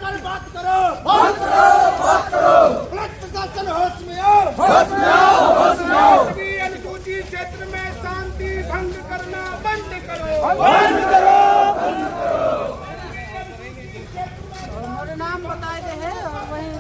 पर बात करो, बात करो, बात करो। पुलिस प्रशासन होश में आओ, होश में आओ, होश में आओ। अनुसूचित क्षेत्र में शांति भंग करना बंद करो, बंद करो, बंद करो। हमारे नाम बताए गए हैं और वहीं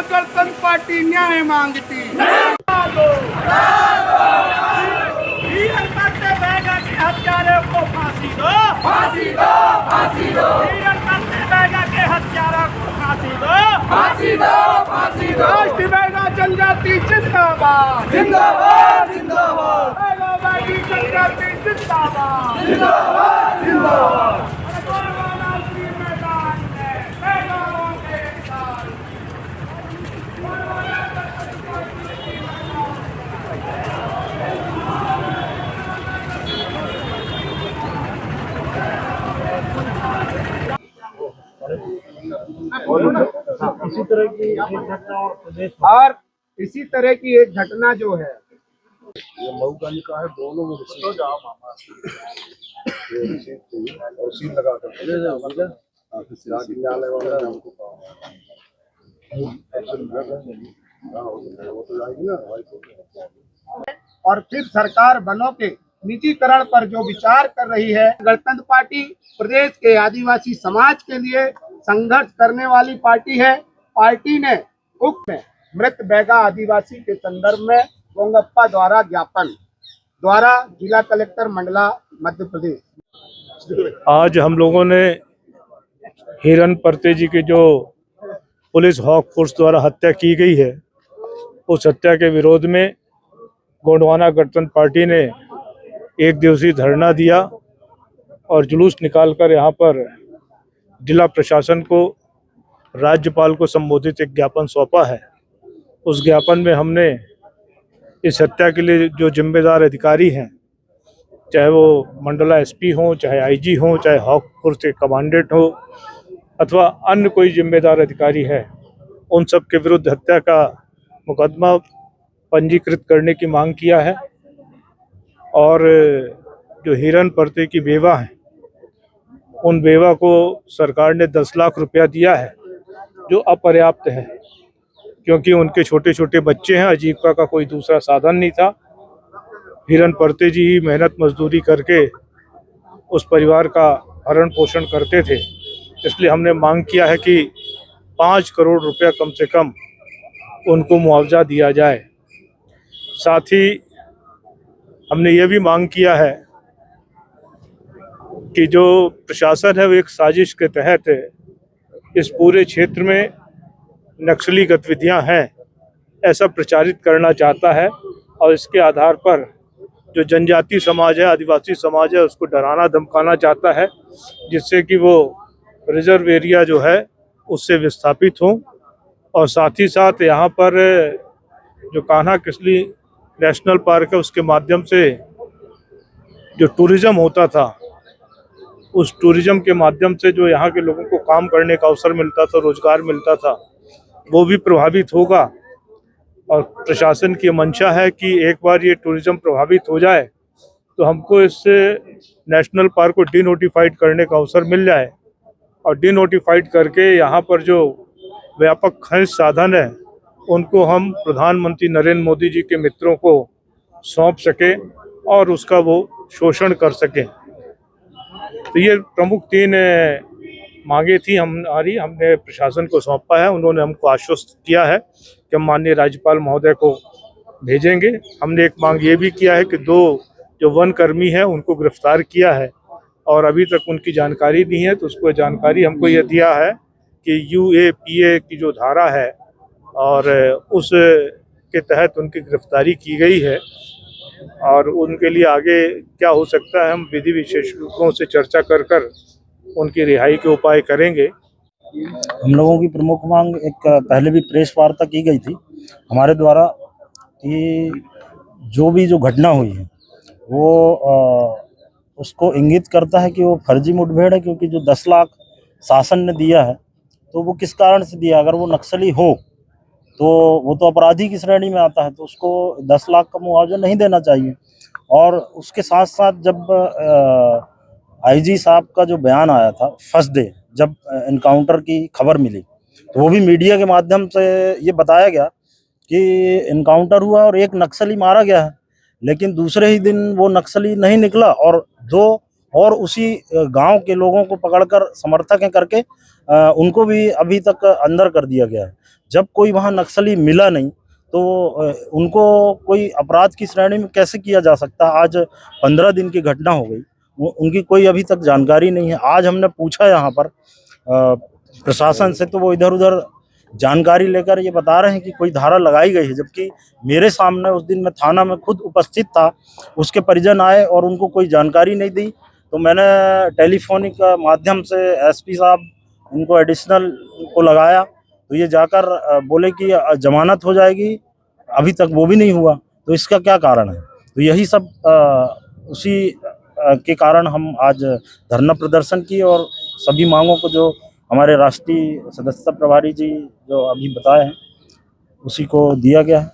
गणतंत्र पार्टी न्याय मांगती हत्यारों को फांसी दो, फांसी दो, फांसी दो। के हत्यारों को फांसी दो, फांसी दो, फांसी दो। जनजाति जिंदाबाद, जिंदाबाद, जिंदाबाद। जनजाति जिंदाबाद, जिंदाबाद, जिंदाबाद। इसी तरह की एक घटना और इसी तरह की एक घटना जो है ये मऊगंज का है। दोनों में सील लगा कर न्यायालय वाले हमको वो तो जाएगी ना। और फिर सरकार वनों के निजीकरण पर जो विचार कर रही है। गणतंत्र पार्टी प्रदेश के आदिवासी समाज के लिए संघर्ष करने वाली पार्टी है। पार्टी ने उक्त मृत बैगा आदिवासी के संदर्भ में गोंगप्पा द्वारा ज्ञापन द्वारा जिला कलेक्टर मंडला मध्य प्रदेश। आज हम लोगों ने हिरन परते जी की जो पुलिस हॉक फोर्स द्वारा हत्या की गई है, उस हत्या के विरोध में गोंडवाना गणतंत्र पार्टी ने एक दिवसीय धरना दिया और जुलूस निकालकर यहाँ पर जिला प्रशासन को, राज्यपाल को संबोधित एक ज्ञापन सौंपा है। उस ज्ञापन में हमने इस हत्या के लिए जो जिम्मेदार अधिकारी हैं, चाहे वो मंडला एसपी हों, चाहे आईजी हों, चाहे हॉक फोर्स के कमांडेंट हो अथवा अन्य कोई जिम्मेदार अधिकारी है, उन सब के विरुद्ध हत्या का मुकदमा पंजीकृत करने की मांग किया है। और जो हिरन परते की बेवा हैं, उन बेवा को सरकार ने 10 लाख रुपया दिया है, जो अपर्याप्त है, क्योंकि उनके छोटे छोटे बच्चे हैं। आजीविका का कोई दूसरा साधन नहीं था। हिरन परते जी ही मेहनत मजदूरी करके उस परिवार का भरण पोषण करते थे। इसलिए हमने मांग किया है कि 5 करोड़ रुपया कम से कम उनको मुआवजा दिया जाए। साथ ही हमने ये भी मांग किया है कि जो प्रशासन है वो एक साजिश के तहत इस पूरे क्षेत्र में नक्सली गतिविधियां हैं ऐसा प्रचारित करना चाहता है, और इसके आधार पर जो जनजाति समाज है, आदिवासी समाज है, उसको डराना धमकाना चाहता है, जिससे कि वो रिजर्व एरिया जो है उससे विस्थापित हों। और साथ ही साथ यहाँ पर जो कान्हा किसली नेशनल पार्क है, उसके माध्यम से जो टूरिज़्म होता था, उस टूरिज़्म के माध्यम से जो यहाँ के लोगों को काम करने का अवसर मिलता था, रोजगार मिलता था, वो भी प्रभावित होगा। और प्रशासन की मंशा है कि एक बार ये टूरिज़्म प्रभावित हो जाए तो हमको इससे नेशनल पार्क को डीनोटिफाइड करने का अवसर मिल जाए, और डीनोटिफाइड करके यहाँ पर जो व्यापक खनिज साधन है उनको हम प्रधानमंत्री नरेंद्र मोदी जी के मित्रों को सौंप सकें और उसका वो शोषण कर सकें। तो ये प्रमुख 3 मांगे थी हमने प्रशासन को सौंपा है। उन्होंने हमको आश्वस्त किया है कि हम माननीय राज्यपाल महोदय को भेजेंगे। हमने एक मांग ये भी किया है कि 2 जो वन कर्मी हैं उनको गिरफ्तार किया है और अभी तक उनकी जानकारी नहीं है, तो उसको जानकारी हमको ये दिया है कि UAPA की जो धारा है और उस के तहत उनकी गिरफ्तारी की गई है। और उनके लिए आगे क्या हो सकता है हम विधि विशेषज्ञों से चर्चा कर कर उनकी रिहाई के उपाय करेंगे। हम लोगों की प्रमुख मांग एक पहले भी प्रेस वार्ता की गई थी हमारे द्वारा कि जो घटना हुई है वो उसको इंगित करता है कि वो फर्जी मुठभेड़ है, क्योंकि जो 10 लाख शासन ने दिया है तो वो किस कारण से दिया। अगर वो नक्सली हो तो वो तो अपराधी की श्रेणी में आता है, तो उसको 10 लाख का मुआवजा नहीं देना चाहिए। और उसके साथ साथ जब आईजी साहब का जो बयान आया था फर्स्ट डे जब इनकाउंटर की खबर मिली, तो वो भी मीडिया के माध्यम से ये बताया गया कि इनकाउंटर हुआ और एक नक्सली मारा गया है, लेकिन दूसरे ही दिन वो नक्सली नहीं निकला और 2 और उसी गांव के लोगों को पकड़कर समर्थक हैं करके उनको भी अभी तक अंदर कर दिया गया है। जब कोई वहां नक्सली मिला नहीं तो उनको कोई अपराध की श्रेणी में कैसे किया जा सकता। आज 15 दिन की घटना हो गई, उनकी कोई अभी तक जानकारी नहीं है। आज हमने पूछा यहाँ पर प्रशासन से, तो वो इधर उधर जानकारी लेकर ये बता रहे हैं कि कोई धारा लगाई गई है, जबकि मेरे सामने उस दिन मैं थाना में खुद उपस्थित था, उसके परिजन आए और उनको कोई जानकारी नहीं दी। तो मैंने टेलीफोनिक माध्यम से एसपी साहब इनको एडिशनल को लगाया, तो ये जाकर बोले कि जमानत हो जाएगी, अभी तक वो भी नहीं हुआ। तो इसका क्या कारण है? तो यही सब उसी के कारण हम आज धरना प्रदर्शन किए और सभी मांगों को जो हमारे राष्ट्रीय सदस्यता प्रभारी जी जो अभी बताए हैं उसी को दिया गया है।